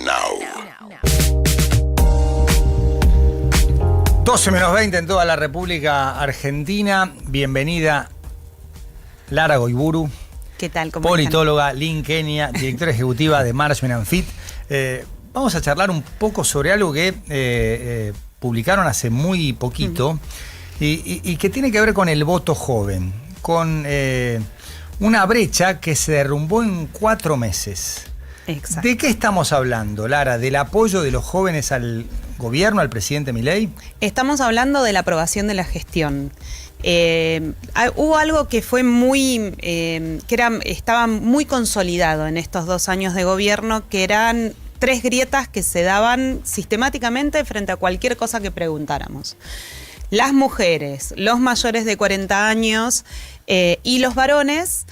now. 12 menos 20 en toda la República Argentina. Bienvenida Lara Goiburu. ¿Qué tal? ¿Cómo politóloga, Lynn Kenia, directora ejecutiva de Management & Fit. Vamos a charlar un poco sobre algo que publicaron hace muy poquito y que tiene que ver con el voto joven, con una brecha que se derrumbó en 4 meses. Exacto. ¿De qué estamos hablando, Lara? ¿Del apoyo de los jóvenes al gobierno, al presidente Milei? Estamos hablando de la aprobación de la gestión. Hubo algo que fue muy, estaba muy consolidado en estos 2 años de gobierno, que eran 3 grietas que se daban sistemáticamente frente a cualquier cosa que preguntáramos. Las mujeres, los mayores de 40 años y los varones,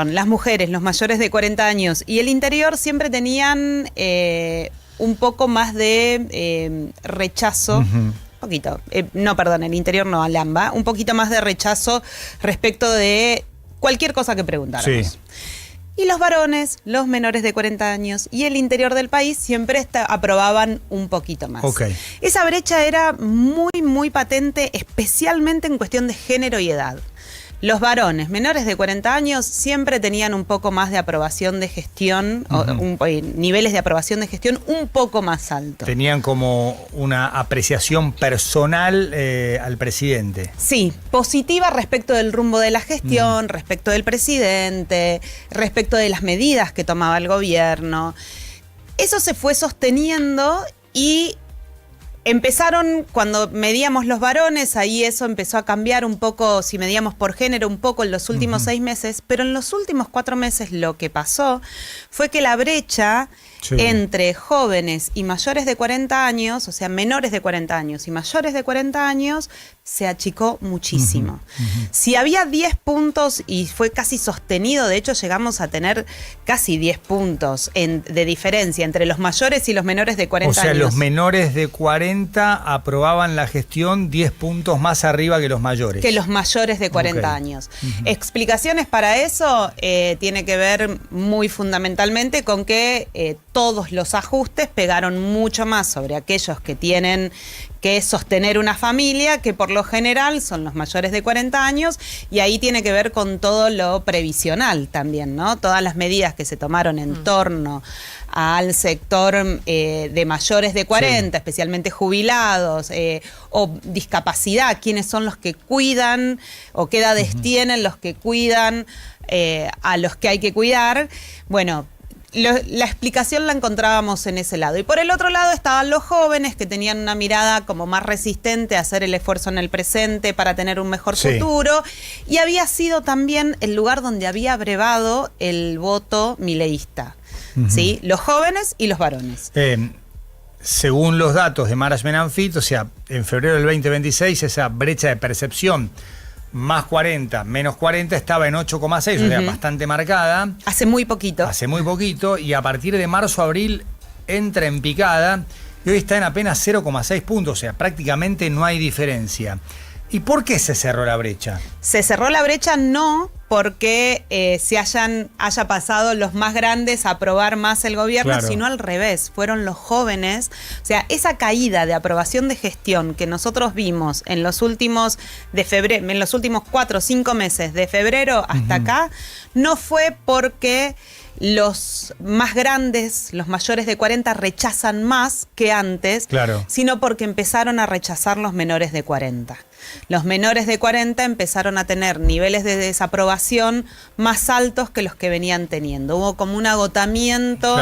las mujeres, los mayores de 40 años y el interior siempre tenían un poco más de rechazo. Poquito, el interior no, Alamba, un poquito más de rechazo respecto de cualquier cosa que preguntáramos. Sí. Y los varones, los menores de 40 años y el interior del país siempre aprobaban un poquito más. Okay. Esa brecha era muy, muy patente, especialmente en cuestión de género y edad. Los varones menores de 40 años siempre tenían un poco más de aprobación de gestión, niveles de aprobación de gestión un poco más altos. Tenían como una apreciación personal al presidente. Sí, positiva respecto del rumbo de la gestión, respecto del presidente, respecto de las medidas que tomaba el gobierno. Eso se fue sosteniendo y empezaron, cuando medíamos los varones, ahí eso empezó a cambiar un poco, si medíamos por género, un poco en los últimos 6 meses, pero en los últimos 4 meses lo que pasó fue que la brecha entre jóvenes y mayores de 40 años, o sea, menores de 40 años y mayores de 40 años, se achicó muchísimo. Si había 10 puntos y fue casi sostenido, de hecho llegamos a tener casi 10 puntos de diferencia entre los mayores y los menores de 40 años. O sea, los menores de 40 aprobaban la gestión 10 puntos más arriba que los mayores. Que los mayores de 40 años. Explicaciones para eso tiene que ver muy fundamentalmente con que todos los ajustes pegaron mucho más sobre aquellos que tienen que sostener una familia, que por lo general son los mayores de 40 años, y ahí tiene que ver con todo lo previsional también, ¿no? Todas las medidas que se tomaron en torno al sector de mayores de 40, especialmente jubilados, o discapacidad, quiénes son los que cuidan, o qué edades tienen los que cuidan a los que hay que cuidar. Bueno, la explicación la encontrábamos en ese lado. Y por el otro lado estaban los jóvenes que tenían una mirada como más resistente a hacer el esfuerzo en el presente para tener un mejor futuro. Y había sido también el lugar donde había abrevado el voto mileísta. ¿Sí? Los jóvenes y los varones. Según los datos de Management & Fit, o sea, en febrero del 2026, esa brecha de percepción más 40, menos 40 estaba en 8,6, o sea, bastante marcada. Hace muy poquito. Hace muy poquito, y a partir de marzo, abril entra en picada y hoy está en apenas 0,6 puntos, o sea, prácticamente no hay diferencia. ¿Y por qué se cerró la brecha? Se cerró la brecha no porque haya pasado los más grandes a aprobar más el gobierno, sino al revés, fueron los jóvenes. O sea, esa caída de aprobación de gestión que nosotros vimos en los últimos 4 o 5 meses, de febrero hasta acá, no fue porque los más grandes, los mayores de 40, rechazan más que antes, sino porque empezaron a rechazar los menores de 40. Los menores de 40 empezaron a tener niveles de desaprobación más altos que los que venían teniendo. Hubo como un agotamiento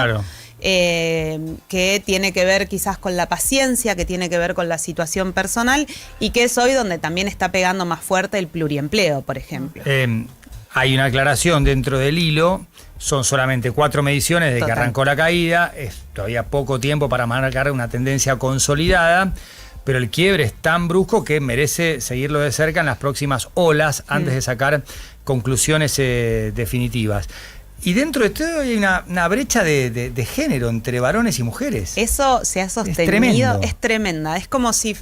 que tiene que ver quizás con la paciencia, que tiene que ver con la situación personal, y que es hoy donde también está pegando más fuerte el pluriempleo, por ejemplo. Hay una aclaración dentro del hilo. Son solamente 4 mediciones desde que arrancó la caída. Es todavía poco tiempo para marcar una tendencia consolidada, pero el quiebre es tan brusco que merece seguirlo de cerca en las próximas olas antes de sacar conclusiones definitivas. Y dentro de todo hay una brecha de género entre varones y mujeres. Eso se ha sostenido. Es tremenda. Es como si...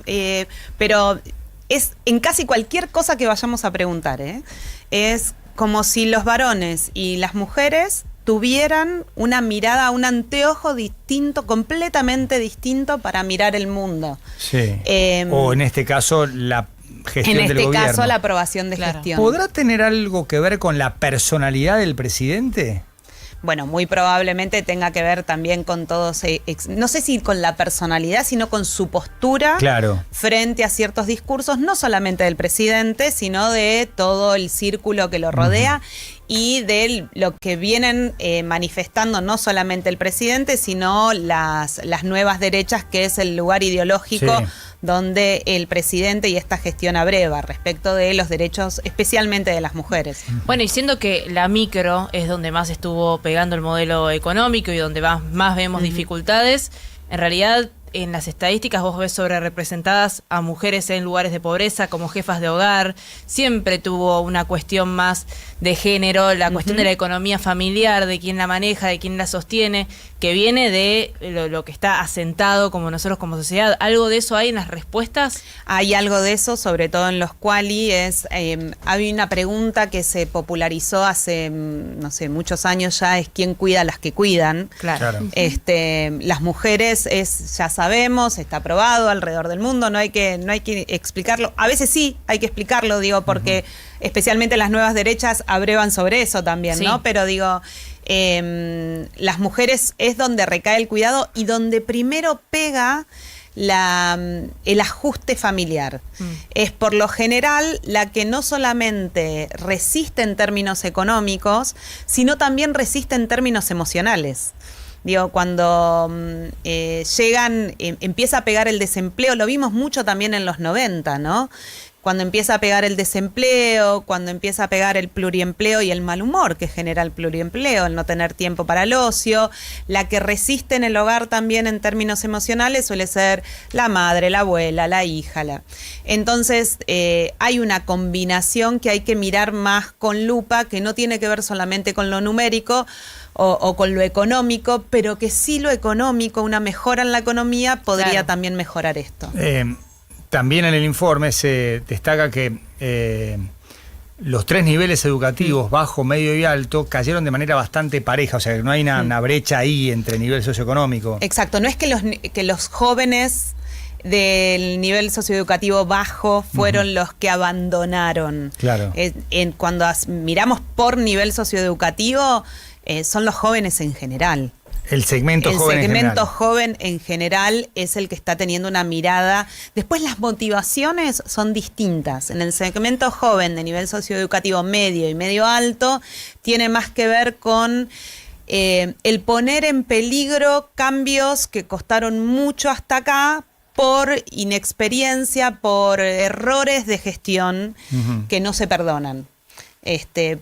pero es en casi cualquier cosa que vayamos a preguntar, es como si los varones y las mujeres tuvieran una mirada, un anteojo distinto, completamente distinto para mirar el mundo. Sí. O en este caso, la gestión del gobierno. En este caso, la aprobación de gestión. ¿Podrá tener algo que ver con la personalidad del presidente? Bueno, muy probablemente tenga que ver también con todos, no sé si con la personalidad, sino con su postura frente a ciertos discursos, no solamente del presidente, sino de todo el círculo que lo rodea y de lo que vienen manifestando no solamente el presidente, sino las nuevas derechas, que es el lugar ideológico donde el presidente y esta gestión abreva respecto de los derechos, especialmente de las mujeres. Bueno, y siendo que la micro es donde más estuvo pegando el modelo económico y donde más vemos dificultades, en realidad en las estadísticas vos ves sobre representadas a mujeres en lugares de pobreza como jefas de hogar. Siempre tuvo una cuestión más de género, la cuestión de la economía familiar, de quién la maneja, de quién la sostiene, que viene de lo que está asentado como nosotros como sociedad. ¿Algo de eso hay en las respuestas? Hay algo de eso, sobre todo en los quali. Hay una pregunta que se popularizó hace, no sé, muchos años ya, es ¿quién cuida a las que cuidan? Claro. Las mujeres ya sabemos, está aprobado alrededor del mundo, no hay que explicarlo. A veces sí hay que explicarlo, digo, porque especialmente las nuevas derechas abrevan sobre eso también, ¿no? Pero digo, las mujeres es donde recae el cuidado y donde primero pega el ajuste familiar. Es por lo general la que no solamente resiste en términos económicos, sino también resiste en términos emocionales. Digo, cuando empieza a pegar el desempleo, lo vimos mucho también en los 90, ¿no? Cuando empieza a pegar el desempleo, cuando empieza a pegar el pluriempleo y el mal humor que genera el pluriempleo, el no tener tiempo para el ocio, la que resiste en el hogar también en términos emocionales suele ser la madre, la abuela, la hija. Entonces hay una combinación que hay que mirar más con lupa, que no tiene que ver solamente con lo numérico, o con lo económico, pero que sí lo económico, una mejora en la economía podría también mejorar esto. También en el informe se destaca que los 3 niveles educativos, bajo, medio y alto, cayeron de manera bastante pareja, o sea que no hay una brecha ahí entre nivel socioeconómico. Exacto, no es que los jóvenes del nivel socioeducativo bajo fueron los que abandonaron. Claro. Cuando miramos por nivel socioeducativo, son los jóvenes en general. El segmento joven en general es el que está teniendo una mirada. Después las motivaciones son distintas. En el segmento joven de nivel socioeducativo medio y medio alto tiene más que ver con el poner en peligro cambios que costaron mucho hasta acá por inexperiencia, por errores de gestión que no se perdonan.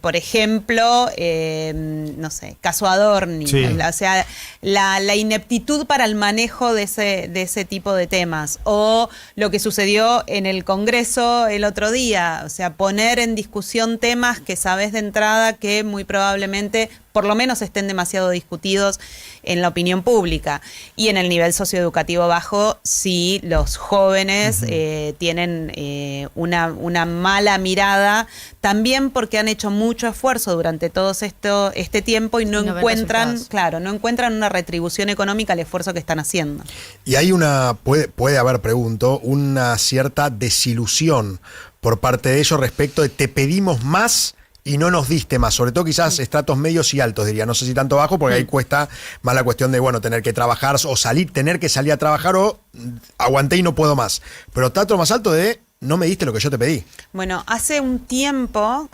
Por ejemplo, no sé, caso Adorni, o sea, la ineptitud para el manejo de ese tipo de temas, o lo que sucedió en el Congreso el otro día, o sea, poner en discusión temas que sabes de entrada que muy probablemente por lo menos estén demasiado discutidos en la opinión pública. Y en el nivel socioeducativo bajo, sí, los jóvenes tienen una mala mirada, también porque han hecho mucho esfuerzo durante todo este tiempo y no encuentran una retribución económica al esfuerzo que están haciendo. Y hay puede haber, pregunto, una cierta desilusión por parte de ellos respecto de te pedimos más y no nos diste más, sobre todo quizás estratos medios y altos, diría, no sé si tanto bajo, porque ahí cuesta más la cuestión de, bueno, tener que trabajar o tener que salir a trabajar o aguanté y no puedo más. Pero estrato más alto de no me diste lo que yo te pedí. Bueno, hace un tiempo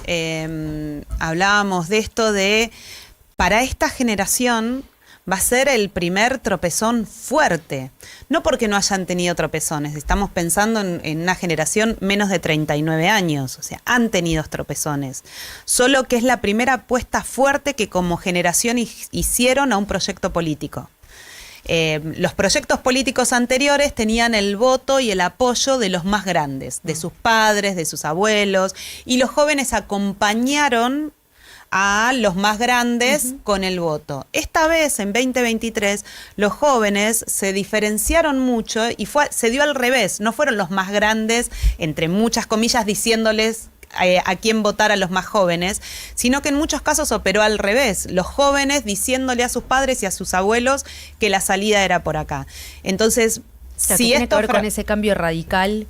hablábamos de esto de, para esta generación va a ser el primer tropezón fuerte. No porque no hayan tenido tropezones, estamos pensando en una generación menos de 39 años, o sea, han tenido tropezones. Solo que es la primera apuesta fuerte que como generación hicieron a un proyecto político. Los proyectos políticos anteriores tenían el voto y el apoyo de los más grandes, de sus padres, de sus abuelos, y los jóvenes acompañaron a los más grandes con el voto. Esta vez, en 2023, los jóvenes se diferenciaron mucho y se dio al revés. No fueron los más grandes, entre muchas comillas, diciéndoles a quién votar a los más jóvenes, sino que en muchos casos operó al revés, los jóvenes diciéndole a sus padres y a sus abuelos que la salida era por acá. Entonces, O sea, si tiene que ver con ese cambio radical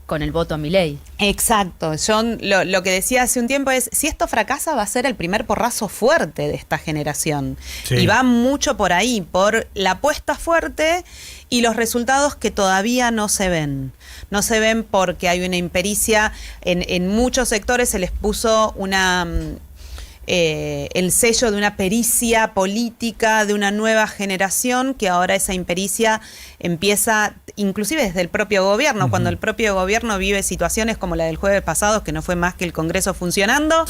con el voto a Milei. Exacto, yo lo que decía hace un tiempo es, si esto fracasa va a ser el primer porrazo fuerte de esta generación. Sí. Y va mucho por ahí, por la apuesta fuerte y los resultados que todavía no se ven. No se ven porque hay una impericia, en muchos sectores se les puso el sello de una pericia política de una nueva generación, que ahora esa impericia empieza inclusive desde el propio gobierno, cuando el propio gobierno vive situaciones como la del jueves pasado, que no fue más que el Congreso funcionando,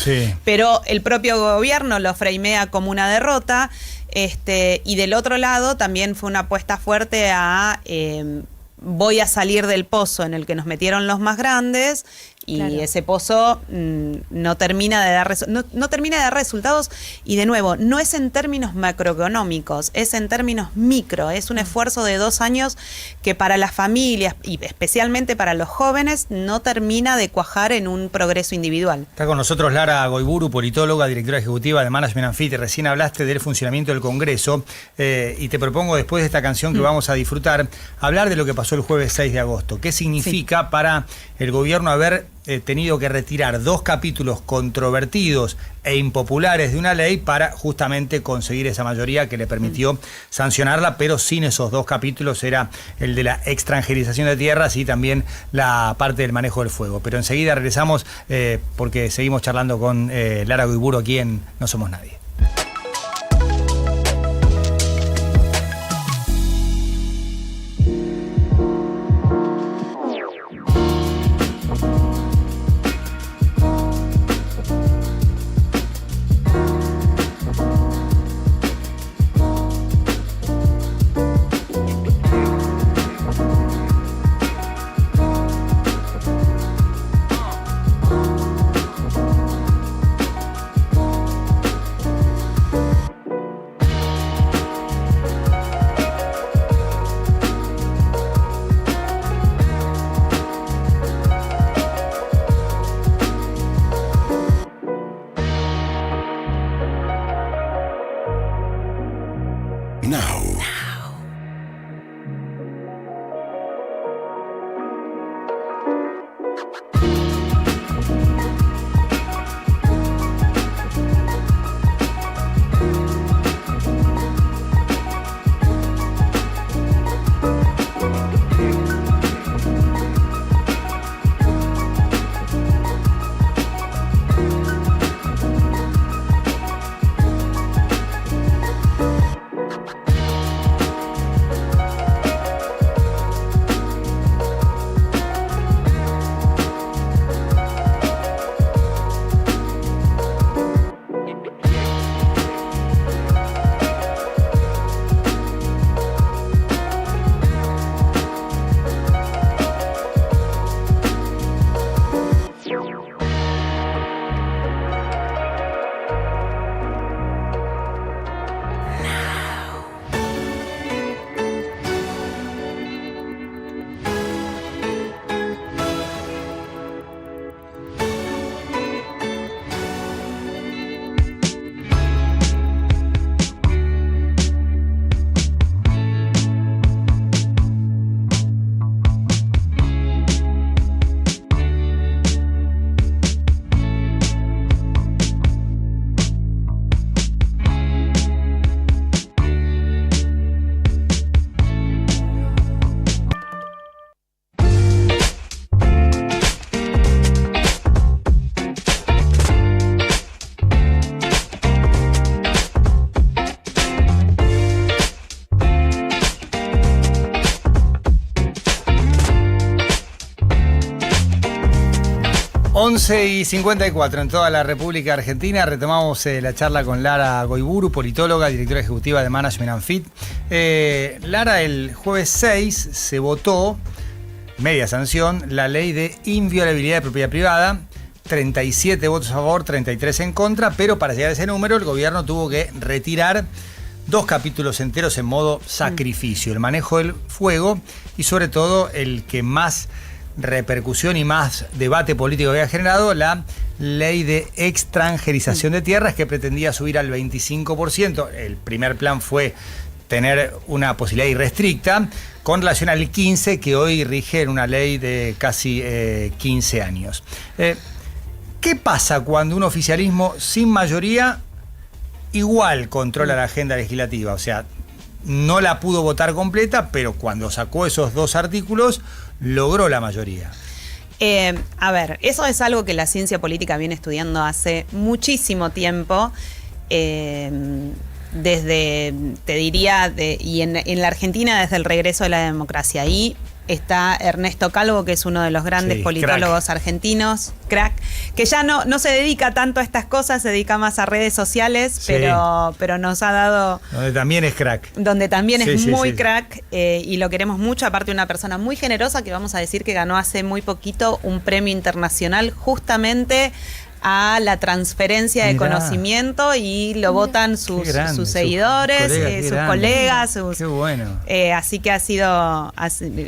pero el propio gobierno lo framea como una derrota, y del otro lado también fue una apuesta fuerte a voy a salir del pozo en el que nos metieron los más grandes, y claro, ese pozo no termina de dar no termina de dar resultados, y de nuevo, no es en términos macroeconómicos, es en términos micro, es un esfuerzo de 2 años que para las familias y especialmente para los jóvenes no termina de cuajar en un progreso individual. Está con nosotros Lara Goiburu, politóloga, directora ejecutiva de Management and Fit. Recién hablaste del funcionamiento del Congreso, y te propongo, después de esta canción que vamos a disfrutar, hablar de lo que pasó el jueves 6 de agosto. ¿Qué significa para el gobierno haber tenido que retirar 2 capítulos controvertidos e impopulares de una ley para justamente conseguir esa mayoría que le permitió sancionarla, pero sin esos 2 capítulos? Era el de la extranjerización de tierras y también la parte del manejo del fuego. Pero enseguida regresamos porque seguimos charlando con Lara Goiburu aquí en No Somos Nadie. Y 54 en toda la República Argentina. Retomamos la charla con Lara Goiburu, politóloga, directora ejecutiva de Management and Fit. Lara, el jueves 6 se votó, media sanción, la ley de inviolabilidad de propiedad privada. 37 votos a favor, 33 en contra, pero para llegar a ese número el gobierno tuvo que retirar 2 capítulos enteros en modo sacrificio: el manejo del fuego y sobre todo el que más repercusión y más debate político que ha generado la ley de extranjerización de tierras, que pretendía subir al 25%. El primer plan fue tener una posibilidad irrestricta con relación al 15%, que hoy rige en una ley de casi 15 años. ¿Qué pasa cuando un oficialismo sin mayoría igual controla la agenda legislativa? O sea, no la pudo votar completa, pero cuando sacó esos 2 artículos, logró la mayoría. A ver, eso es algo que la ciencia política viene estudiando hace muchísimo tiempo. Desde, te diría, y en la Argentina desde el regreso de la democracia. Ahí está Ernesto Calvo, que es uno de los grandes politólogos argentinos, crack, que ya no se dedica tanto a estas cosas, se dedica más a redes sociales, pero nos ha dado... Donde también es crack. Donde también es muy crack, y lo queremos mucho, aparte una persona muy generosa, que vamos a decir que ganó hace muy poquito un premio internacional justamente a la transferencia de conocimiento, y lo votan sus seguidores, sus colegas. Qué bueno. Así que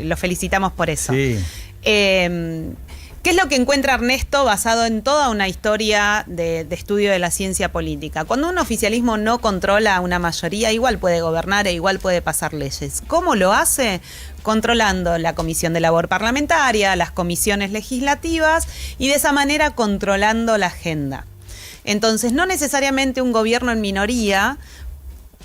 lo felicitamos por eso. Sí. ¿Qué es lo que encuentra Ernesto basado en toda una historia de estudio de la ciencia política? Cuando un oficialismo no controla a una mayoría, igual puede gobernar e igual puede pasar leyes. ¿Cómo lo hace? Controlando la Comisión de Labor Parlamentaria, las comisiones legislativas, y de esa manera controlando la agenda. Entonces, no necesariamente un gobierno en minoría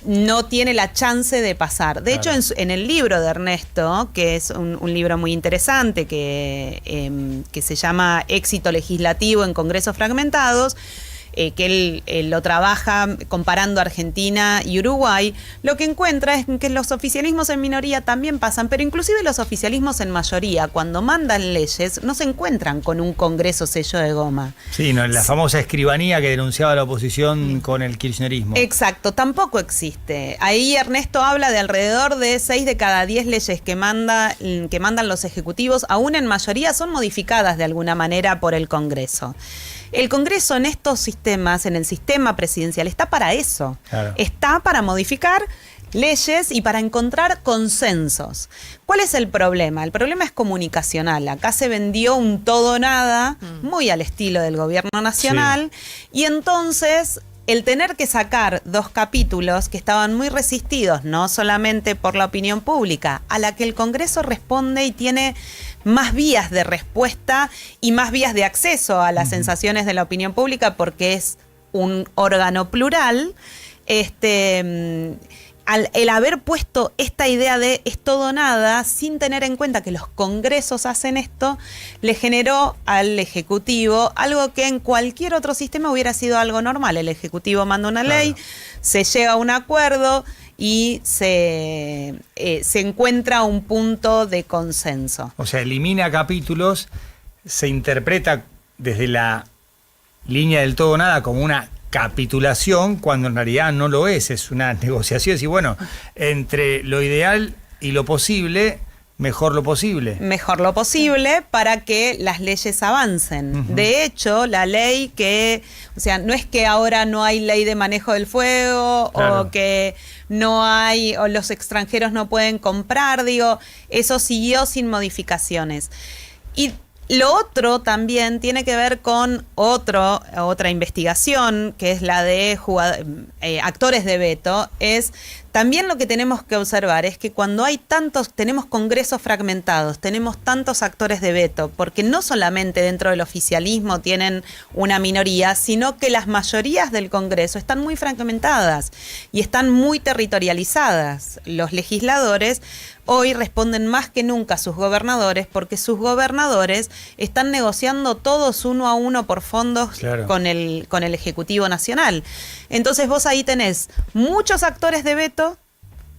no tiene la chance de pasar. De hecho, en el libro de Ernesto, que es un libro muy interesante, que se llama Éxito Legislativo en Congresos Fragmentados, que él lo trabaja comparando Argentina y Uruguay, lo que encuentra es que los oficialismos en minoría también pasan, pero inclusive los oficialismos en mayoría, cuando mandan leyes, no se encuentran con un Congreso sello de goma. Sí, la famosa escribanía que denunciaba la oposición con el kirchnerismo. Exacto, tampoco existe. Ahí Ernesto habla de alrededor de 6 de cada 10 leyes que mandan los ejecutivos, aún en mayoría, son modificadas de alguna manera por el Congreso. El Congreso en estos sistemas, en el sistema presidencial, está para eso. Claro. Está para modificar leyes y para encontrar consensos. ¿Cuál es el problema? El problema es comunicacional. Acá se vendió un todo o nada, muy al estilo del gobierno nacional, y entonces el tener que sacar 2 capítulos que estaban muy resistidos, no solamente por la opinión pública, a la que el Congreso responde y tiene más vías de respuesta y más vías de acceso a las sensaciones de la opinión pública, porque es un órgano plural, el haber puesto esta idea de es todo o nada, sin tener en cuenta que los congresos hacen esto, le generó al Ejecutivo algo que en cualquier otro sistema hubiera sido algo normal. El Ejecutivo manda una ley, se llega a un acuerdo y se encuentra un punto de consenso. O sea, elimina capítulos, se interpreta desde la línea del todo o nada como una capitulación, cuando en realidad no lo es una negociación. Y bueno, entre lo ideal y lo posible, mejor lo posible. Mejor lo posible para que las leyes avancen. De hecho, la ley no es que ahora no hay ley de manejo del fuego, o que no hay, o los extranjeros no pueden comprar, eso siguió sin modificaciones. Y lo otro también tiene que ver con otra investigación, que es la de actores de veto. También lo que tenemos que observar es que cuando tenemos congresos fragmentados, tenemos tantos actores de veto, porque no solamente dentro del oficialismo tienen una minoría, sino que las mayorías del Congreso están muy fragmentadas y están muy territorializadas. Los legisladores hoy responden más que nunca a sus gobernadores, porque sus gobernadores están negociando todos uno a uno por fondos con el Ejecutivo Nacional. Entonces vos ahí tenés muchos actores de veto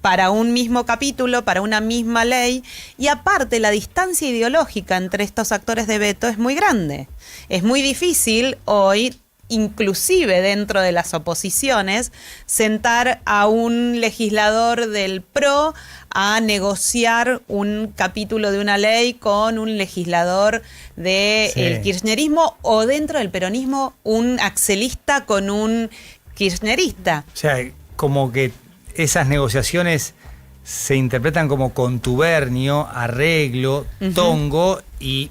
para un mismo capítulo, para una misma ley, y aparte la distancia ideológica entre estos actores de veto es muy grande. Es muy difícil hoy, inclusive dentro de las oposiciones, sentar a un legislador del PRO a negociar un capítulo de una ley con un legislador del kirchnerismo, o dentro del peronismo un axelista con un kirchnerista. O sea, como que esas negociaciones se interpretan como contubernio, arreglo, tongo, y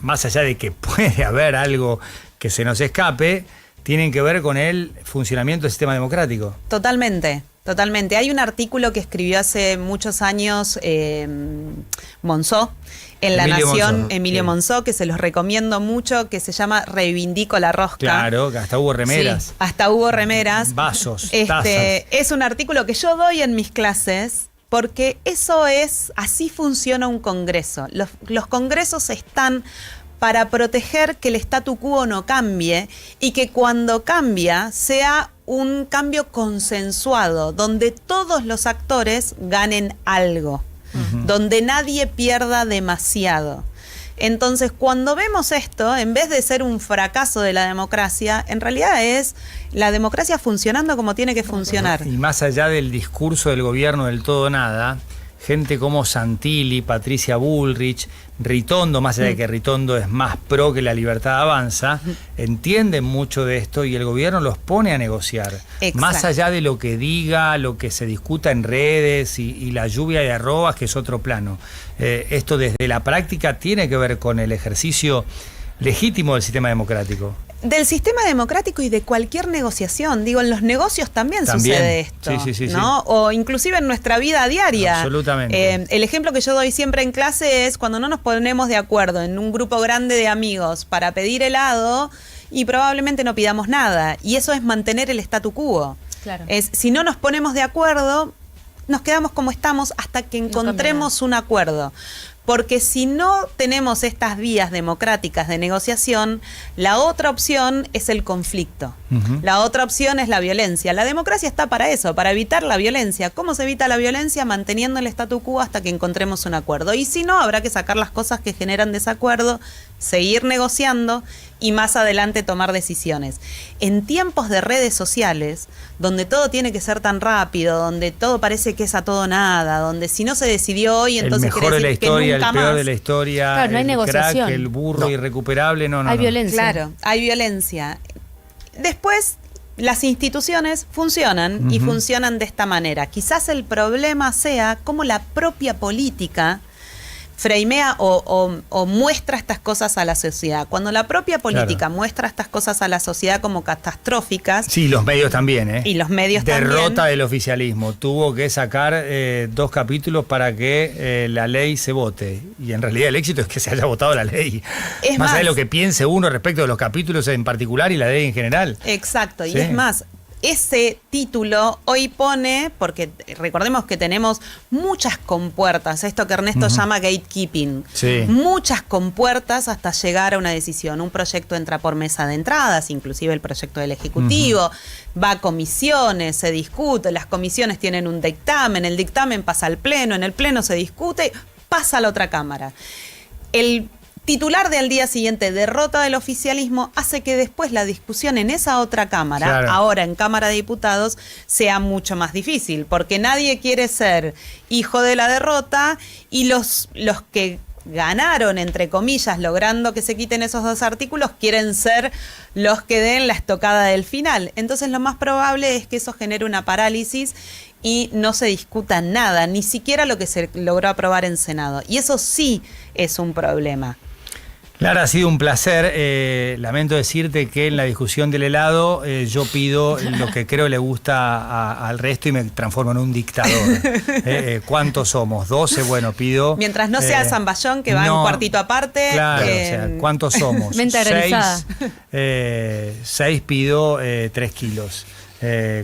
más allá de que puede haber algo que se nos escape, tienen que ver con el funcionamiento del sistema democrático. Totalmente. Totalmente. Hay un artículo que escribió hace muchos años Monzó, en La Nación, Emilio Monzó, que se los recomiendo mucho, que se llama Reivindico la rosca. Claro, que hasta hubo remeras. Sí, hasta hubo remeras. Vasos, tazas. Es un artículo que yo doy en mis clases, porque eso es, así funciona un congreso. Los congresos están para proteger que el statu quo no cambie y que cuando cambia sea un cambio consensuado, donde todos los actores ganen algo, donde nadie pierda demasiado. Entonces, cuando vemos esto, en vez de ser un fracaso de la democracia, en realidad es la democracia funcionando como tiene que funcionar. Y más allá del discurso del gobierno del todo nada, gente como Santilli, Patricia Bullrich, Ritondo, más allá de que Ritondo es más pro que La Libertad Avanza, entienden mucho de esto y el gobierno los pone a negociar. Exacto. Más allá de lo que diga, lo que se discuta en redes y la lluvia de arrobas, que es otro plano. Esto desde la práctica tiene que ver con el ejercicio legítimo del sistema democrático. Del sistema democrático y de cualquier negociación. Digo, en los negocios también sucede esto, sí, ¿no? O inclusive en nuestra vida diaria. Absolutamente. El ejemplo que yo doy siempre en clase es cuando no nos ponemos de acuerdo en un grupo grande de amigos para pedir helado y probablemente no pidamos nada. Y eso es mantener el statu quo. Claro. Si no nos ponemos de acuerdo, nos quedamos como estamos hasta que encontremos un acuerdo. Porque si no tenemos estas vías democráticas de negociación, la otra opción es el conflicto. La otra opción es la violencia. La democracia está para eso, para evitar la violencia. ¿Cómo se evita la violencia? Manteniendo el statu quo hasta que encontremos un acuerdo. Y si no, habrá que sacar las cosas que generan desacuerdo, seguir negociando y más adelante tomar decisiones. En tiempos de redes sociales, donde todo tiene que ser tan rápido, donde todo parece que es a todo nada, donde si no se decidió hoy, entonces quiere decir que nunca el peor más. de la historia, Claro, no hay el negociación. crack, el burro irrecuperable, no. Hay violencia. Claro, hay violencia. Después, las instituciones funcionan y funcionan de esta manera. Quizás el problema sea cómo la propia política framea o muestra estas cosas a la sociedad. Cuando la propia política muestra estas cosas a la sociedad como catastróficas... Sí, los medios también, ¿eh? Y los medios también. Derrota del oficialismo. Tuvo que sacar 2 capítulos para que la ley se vote. Y en realidad el éxito es que se haya votado la ley. Es más allá más, de lo que piense uno respecto de los capítulos en particular y la ley en general. Exacto, y Sí. es más, ese título hoy pone, porque recordemos que tenemos muchas compuertas, esto que Ernesto llama gatekeeping, muchas compuertas hasta llegar a una decisión. Un proyecto entra por mesa de entradas, inclusive el proyecto del Ejecutivo, va a comisiones, se discute, las comisiones tienen un dictamen, el dictamen pasa al Pleno, en el Pleno se discute, pasa a la otra Cámara. El titular de al día siguiente, derrota del oficialismo, hace que después la discusión en esa otra Cámara, ahora en Cámara de Diputados, sea mucho más difícil, porque nadie quiere ser hijo de la derrota y los que ganaron, entre comillas, logrando que se quiten esos 2 artículos, quieren ser los que den la estocada del final. Entonces lo más probable es que eso genere una parálisis y no se discuta nada, ni siquiera lo que se logró aprobar en Senado. Y eso sí es un problema. Lara, ha sido un placer. Lamento decirte que en la discusión del helado yo pido lo que creo le gusta al resto y me transformo en un dictador. ¿Cuántos somos? 12, bueno, pido... Mientras no sea Zamballón, que va en cuartito aparte. Claro, o sea, ¿cuántos somos? Mente granizada. 6 pido 3 kilos.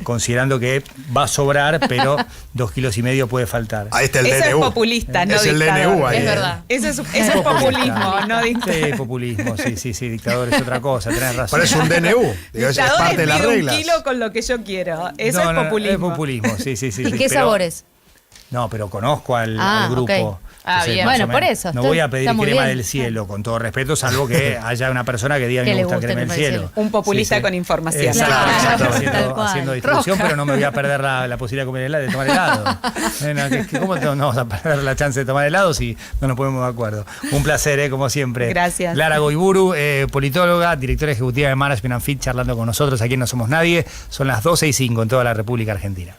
Considerando que va a sobrar, pero 2,5 kilos puede faltar. Ahí está el Eso DNU. es populista, no es el dictador. DNU ahí. Es verdad. Eso es populismo, no dictador. Sí, populismo, sí, dictador es otra cosa, tenés razón. Pero es un DNU, digo, es Dictador parte de las pide reglas. 1 kilo con lo que yo quiero. Eso No, es populismo. Es populismo, sí. ¿Y qué sabores? No, pero conozco al grupo. Ok. Bien. Más Bueno, o por menos. eso. No voy a pedir está muy crema bien. del cielo, con todo respeto, salvo que haya una persona que diga que Que me le gusta guste crema del cielo. Un populista con información. Exacto, Claro, haciendo tal cual. haciendo distribución, Rosca. pero no me voy a perder la posibilidad de tomar helado. ¿Cómo no vamos a perder la chance de tomar helado si no nos ponemos de acuerdo? Un placer, como siempre. Gracias. Lara Goiburu, politóloga, directora ejecutiva de Management and Fit, charlando con nosotros aquí en No Somos Nadie. Son las 12:05 en toda la República Argentina.